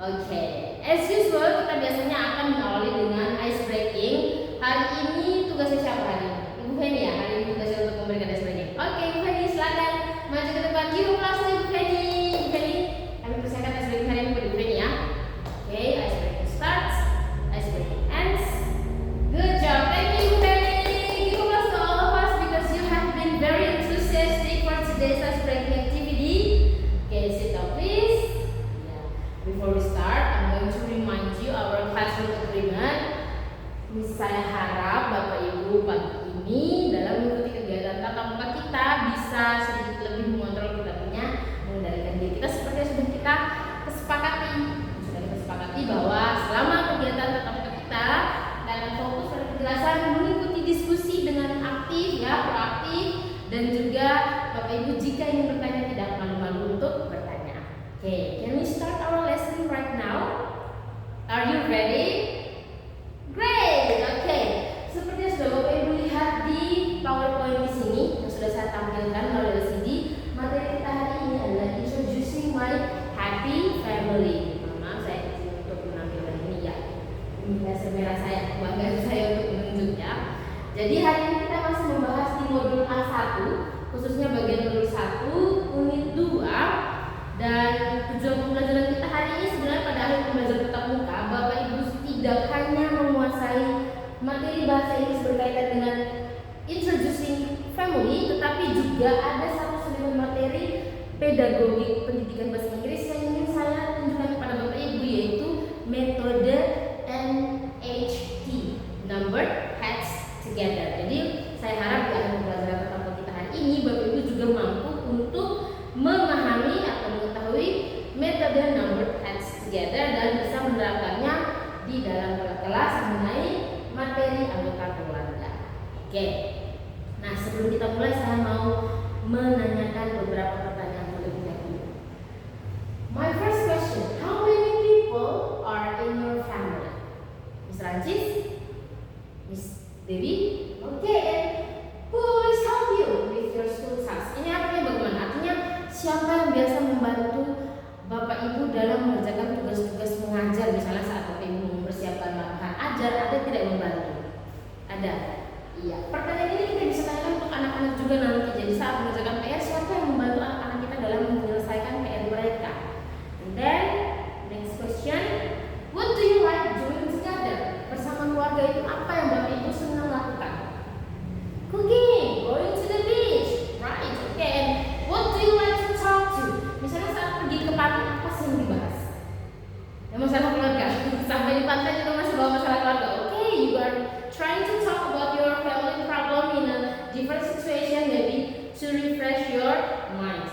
Oke, as usual kita biasanya akan mengawali dengan ice breaking. Hari ini tugasnya siapa hari ini? Ibu Feni ya, hari ini tugasnya untuk memberikan ice breaking. Oke, Ibu Feni silakan maju ke depan. Giro kelasnya Ibu Feni. Ibu Feni, kami persiapkan ice breaking hari ini buat Ibu Feni ya. Oke, ice breaking starts, ice breaking ends. Good job, thank you Ibu Feni. Give applause to all of us because you have been very enthusiastic for today's ice breaking activity. Okay, sit down please. Before we start, I'm going to remind you our classroom agreement. Saya harap Bapak Ibu pagi ini dalam mengikuti kegiatan tatap muka kita bisa sedikit lebih mengontrol kita punya mengendalikan diri kita seperti yang sudah kita sepakati bahwa selama kegiatan tatap muka kita dalam fokus pada kejelasan mengikuti diskusi dengan aktif ya, proaktif, dan juga Bapak Ibu jika ingin bertanya tidak malu-malu untuk bertanya. Okay, can we start our lesson right now? Are you ready? Great. Okay. Seperti yang sudah Bapak Ibu lihat di PowerPoint di sini yang sudah saya tampilkan melalui LCD, materi kita hari ini adalah introducing my happy family. Maaf saya izin untuk menampilkan ini ya. Ini bahasa merah saya, kebanggaan saya untuk menunjuknya. Jadi hari ini kita masih membahas di modul A1, khususnya bagian modul 1, unit 2. Dan tujuan pembelajaran kita hari ini sebenarnya pada akhir pembelajaran tatap muka, Bapak Ibu tidak hanya menguasai materi bahasa Inggris berkaitan dengan introducing family, tetapi juga ada satu seliwer materi pedagogi pendidikan bahasa Inggris yang ingin saya tunjukkan kepada Bapak Ibu, yaitu metode NHT, number heads together. Jadi saya harap di akhir pembelajaran tatap muka kita hari ini Bapak Ibu juga mampu untuk memahami atau mengetahui metode number heads together dan bisa menerapkannya di dalam kelas mengenai materi anggota keluarga. Oke. Nah, sebelum kita mulai saya mau menanyakan beberapa pertanyaan terlebih dahulu. My first question, how many people are in your family? Miss Rancis? Miss Dewi? Okay, and who always help you with your school tasks? Ini artinya bagaimana? Artinya siapa yang biasa membantu Bapak Ibu dalam mengerjakan tugas-tugas mengajar, misalnya saat Bapak Ibu mempersiapkan latihan ajar, ada tidak membantu? Ada. Iya. Pertanyaan ini kita bisa tanyakan untuk anak-anak juga nanti. Jadi saat mengerjakan PR, siapa yang membantu anak-anak kita dalam menyelesaikan PR mereka? And then next question, what do you like doing together? Bersama keluarga itu apa yang Bapak Ibu senang lakukan? Cooking, going to the beach, right? Okay. And what do you like to talk to? Misalnya saat pergi ke pantai, apa sih yang dibahas? Ya, masalah keluarga. Sampai di pantai juga masih bawa masalah keluarga. Okay, you are trying to talk about your family problem in a different situation, maybe to refresh your minds.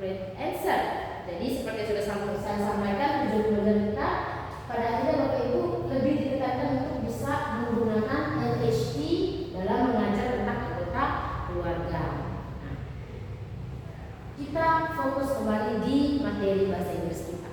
Great answer. Jadi seperti yang sudah saya sampaikan, tujuan pembelajaran kita pada akhirnya Bapak Ibu lebih ditekankan untuk bisa menggunakan NHT dalam mengajar tentang anggota keluarga. Kita fokus kembali di materi bahasa Inggris kita.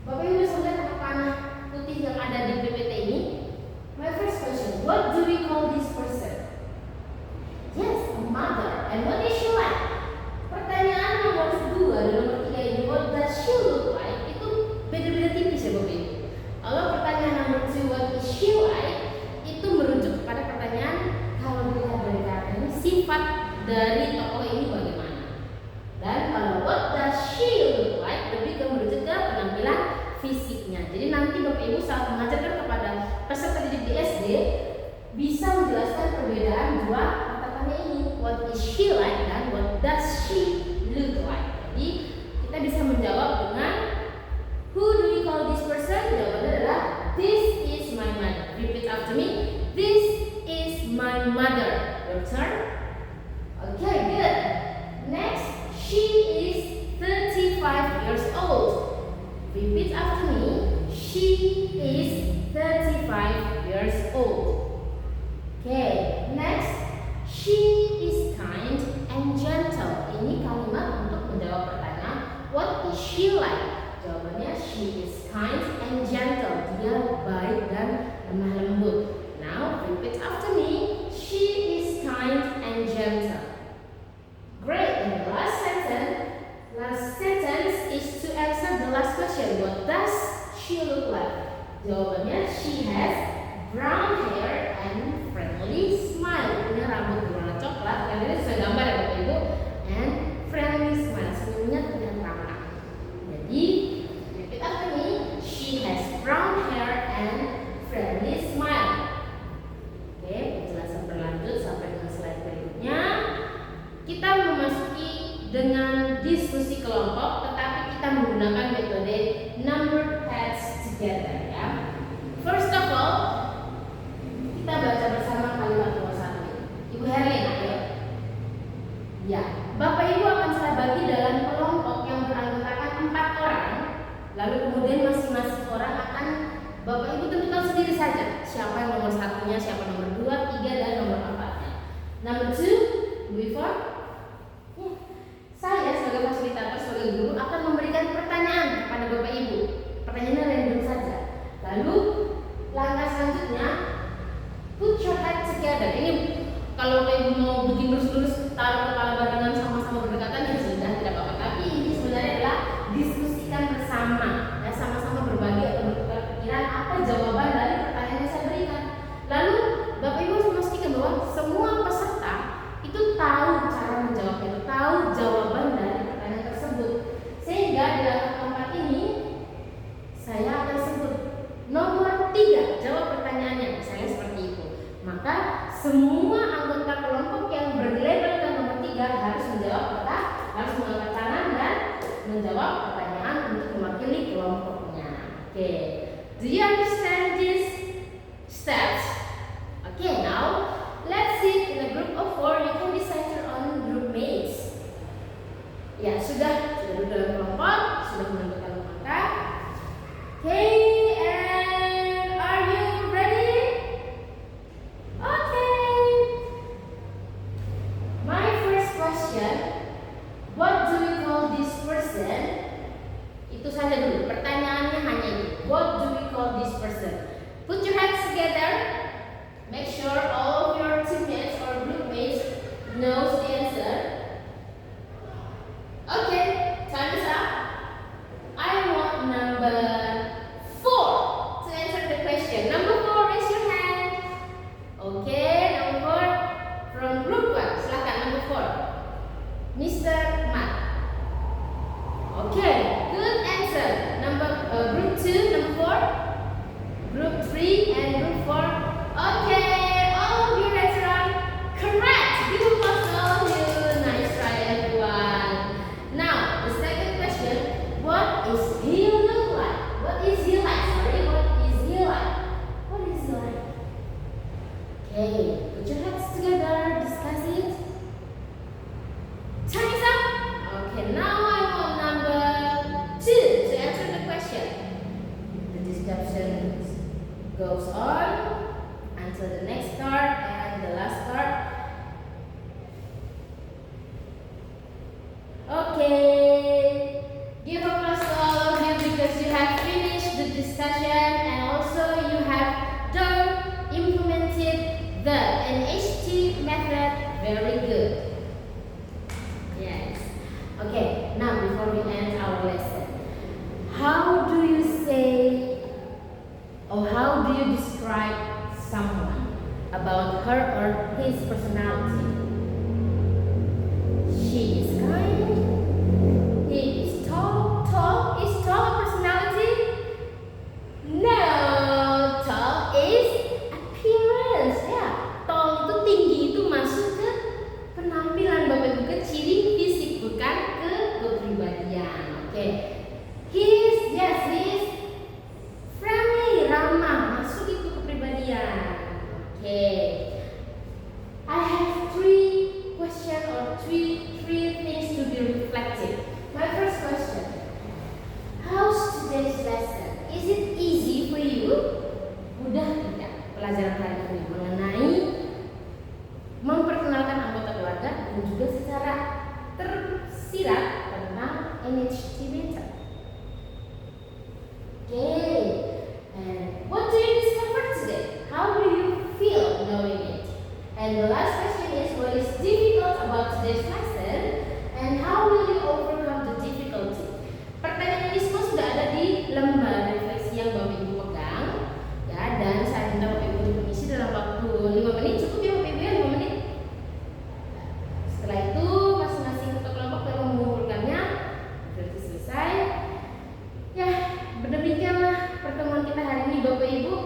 Bapak Ibu bisa lihat panah putih yang ada di PPT ini. My first question, what do we call this person? Yes, a mother. And what is she like? Pertanyaan nomor 2 dan nomor 3 ini, what does she look like? Itu beda-beda tipis ya Bapak Ibu. Kalau pertanyaan nomor 2, what is she like? Itu merujuk kepada pertanyaan kalau dilihat dari kata ini sifat dari tokoh ini bagaimana. Dan kalau what does she look like lebih ke merujuk ke penampilan fisiknya. Jadi nanti Bapak Ibu saat mengajarkan kepada peserta didik di SD bisa menjelaskan perbedaan dua kata-kata ini, what is she like dan what does she look like. Jadi kita bisa menjawab dengan who do we call this person? Jawabannya adalah this is my mother. Repeat after me. This is my mother. Your turn. Okay, good. Next. She is 35 years old. Repeat after me. She is 35 years old. Okay, next. She is kind and gentle. Ini kalimat untuk menjawab pertanyaan what is she like? Jawabannya she is kind and gentle. Dia baik dan lemah lembut. Now repeat after me. She is kind and gentle. Great. And the last sentence is to answer the last question. What What does she look like? Jawabannya, she has brown hair and friendly smile. Punya rambut berwarna coklat. Dan ini sesuai gambar ya Bapak Ibu. And friendly smile. Senyumnya terlihat ramah. Jadi, repeat after me. She has brown hair and friendly smile. Oke, penjelasan berlanjut sampai dengan slide berikutnya. Kita memasuki dengan diskusi kelompok, tetapi kita menggunakan metode number pads together ya. First of all, kita baca bersama kalimat nomor 1. Ibu Herlin, ayo. Ya, Bapak Ibu akan saya bagi dalam kelompok yang beranggotakan 4 orang. Lalu kemudian masing-masing orang akan Bapak Ibu tentukan sendiri saja siapa yang nomor 1-nya, siapa nomor 2, 3, dan nomor 4-nya. Number 2, before saya sebagai fasilitator, sebagai guru akan memberikan pertanyaan kepada Bapak Ibu. Pertanyaannya random saja. Lalu langkah selanjutnya, put your head together. Ini kalau Bapak Ibu mau bikin lurus-lurus, taruh kepala barengan sama-sama berdekatan, ya sudah, tidak apa-apa. Tapi ini sebenarnya adalah diskusikan bersama, ya, sama-sama berbagi atau bertukar pikiran apa jawaban dari pertanyaan yang saya berikan. Lalu Bapak Ibu harus memastikan bahwa semua peserta itu tahu cara menjawabnya, itu tahu jawaban dari pertanyaan tersebut. Sehingga di langkah keempat ini saya akan sebut nomor 3, jawab pertanyaannya, misalnya seperti itu. Maka semua anggota kelompok yang berlabelkan nomor 3 harus menjawab kata, harus mengangkat tangan dan menjawab pertanyaan untuk mewakili kelompoknya. Oke, do you understand these steps? Okay, now let's sit in a group of 4. You can decide your own group mates. Ya, sudah duduk dalam kelompok, sudah menentukan mata. Okay, and are you ready? Okay. My first question, what do we call this person? Itu saja dulu, pertanyaannya hanya ini. What do we call this person? Put your hands together. Make sure all of your teammates or group mates knows the answer. Okay, time is up. I want number 4 to answer the question. Number 4, raise your hand. Okay, number 4 from group 1. Silakan number 4. Mr. Matt. Okay, good answer. Group 2, number 4. Group 3 and group 4. Okay, all of you raise your hand. Correct. Give applause to all of you. Nice try, everyone. Now, the second question: what is he look like? What is he like? Sorry, what is he like? What is he like? Okay, put your hands together. Discuss it. Time is up. Okay, now I want number 2 to answer the question. The discussion goes on until the next card and the last card. Okay, give applause to all of you because you have finished the discussion and also you have implemented the NHT method very good. Yes. Okay, now before we end our lesson, how do you say or how do you describe someone about her or his personality? She is kind. He is tall. Is tall a personality? No, tall is appearance. Ya, tall itu tinggi itu masuk ke penampilan Bapak Ibu, ke ciri fisik, bukan ke kepribadian. Oke. He is friendly, ramah, masuk itu kepribadian. Okay. I have 3 questions or three things to be reflected. My first question: how's today's lesson? Is it easy for you? Mudah tidak pelajaran hari ini mengenai memperkenalkan anggota keluarga dan juga secara tersirat tentang NHT method? Okay. And what do you discover today? How do you feel knowing it? And the last question is, what is difficult about today's lesson? And how will you overcome the difficulty? Pertanyaan ini semua sudah ada di lembar demikianlah pertemuan kita hari ini Bapak Ibu.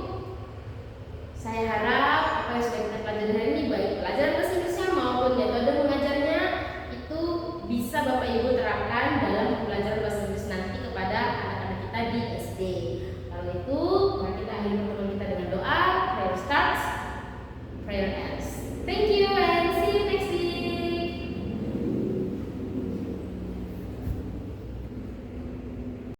Saya harap apa yang sudah kita pelajari hari ini baik